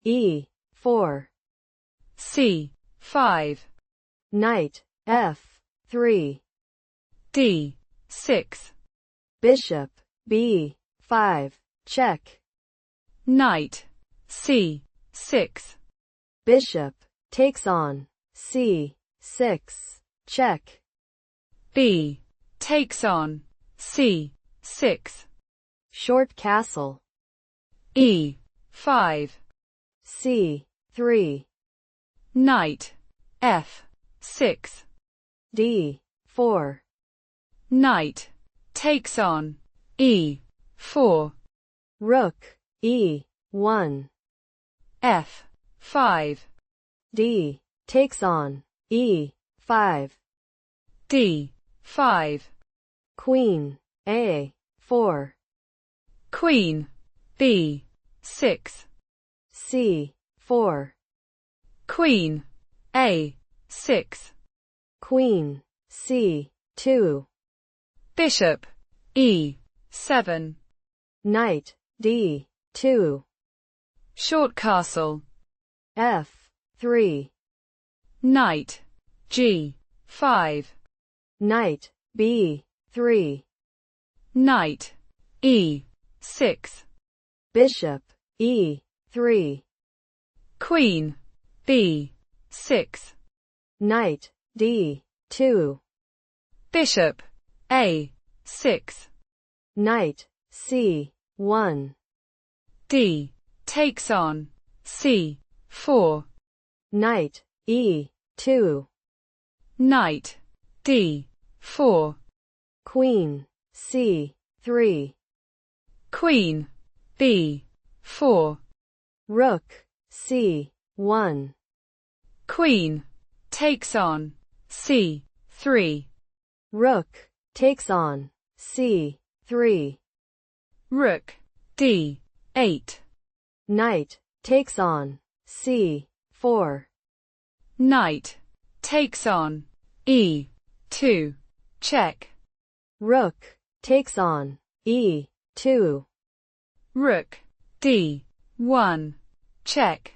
E4. C5. Knight F3. D6. Bishop B5. Check. Knight C6. Bishop takes on C6. Check. B takes on C6. Short castle. E5. C3. Knight F6. D4. Knight takes on E4. Rook E1. F5. D takes on E5. D5. Queen A4. Queen B6. C4. Queen A6. Queen C2. Bishop E7. Knight D2. Short castle. F3. Knight G5. Knight B3. Knight E6. Bishop E3. Queen B6. Knight D2. Bishop A6. Knight C1. D takes on C4. Knight E2. Knight D4. Queen C3. Queen B4. Rook C1. Queen takes on C3. Rook takes on C3. Rook D8. Knight takes on C4. Knight takes on E2. Check. Rook takes on E2. Rook D1. Check.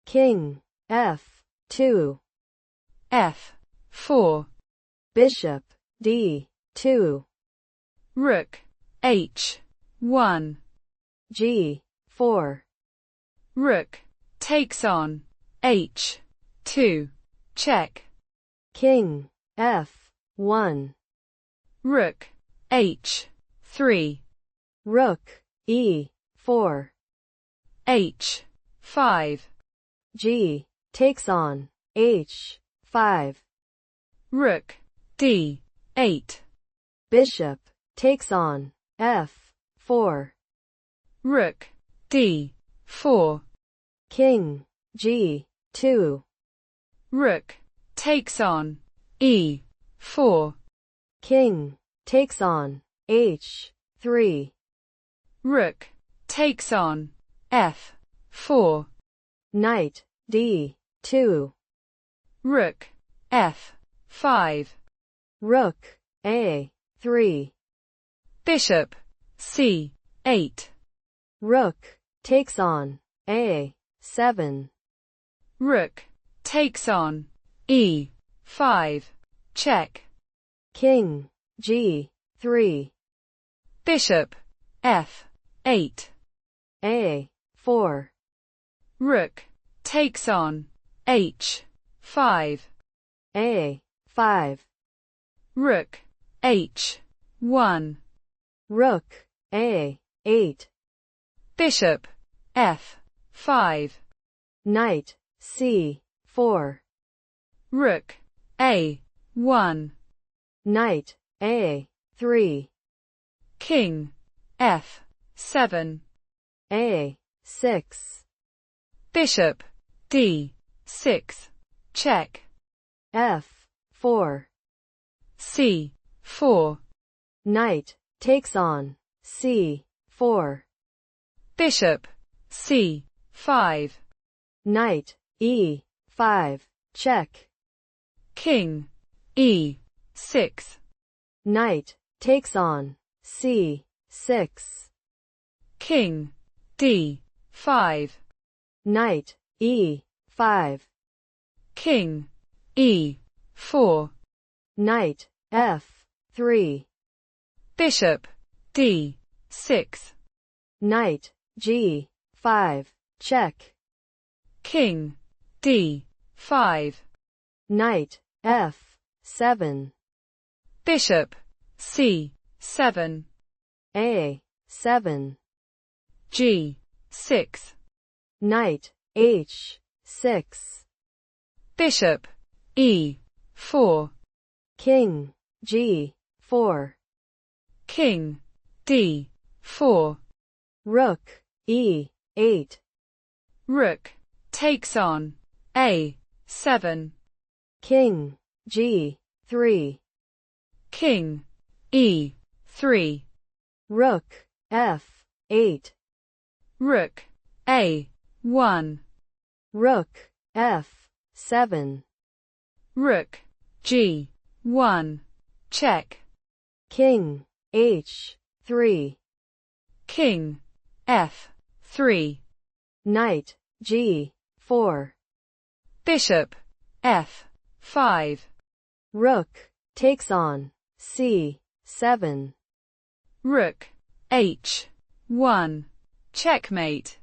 King F2. F4. Bishop D2. Rook H1. G4. Rook takes on H2. Check. King F1. Rook H3. Rook E4. H5. G takes on H5. Rook D8. Bishop takes on F4. Rook D4. King G2. Rook takes on E4. King takes on H3. Rook takes on F4. Knight D2. Rook F5. Rook A3. Bishop C8. Rook takes on A7. Rook takes on E5. Check. King G3. Bishop F8. A4. Rook takes on H5. A5. Rook H1. Rook A8. Bishop F5. Knight C4. Rook A1. Knight A3. King F7. A6. Bishop D6. Check. F4. C4. Knight takes on C4. Bishop C5. Knight E5. Check. King E6. Knight takes on C6. King D5. Knight E5. King E4. Knight F3. Bishop D6. Knight G5. Check. King D5. Knight F7. Bishop C7. A7. G6. Knight H6. Bishop E4. King G4. King D4. Rook E8. Rook takes on A7. King G3. King E3. Rook F8. Rook A1. Rook F7. Rook G1. Check. King H3. King F3. Knight G4. Bishop F5. Rook takes on C7. Rook H1. Checkmate.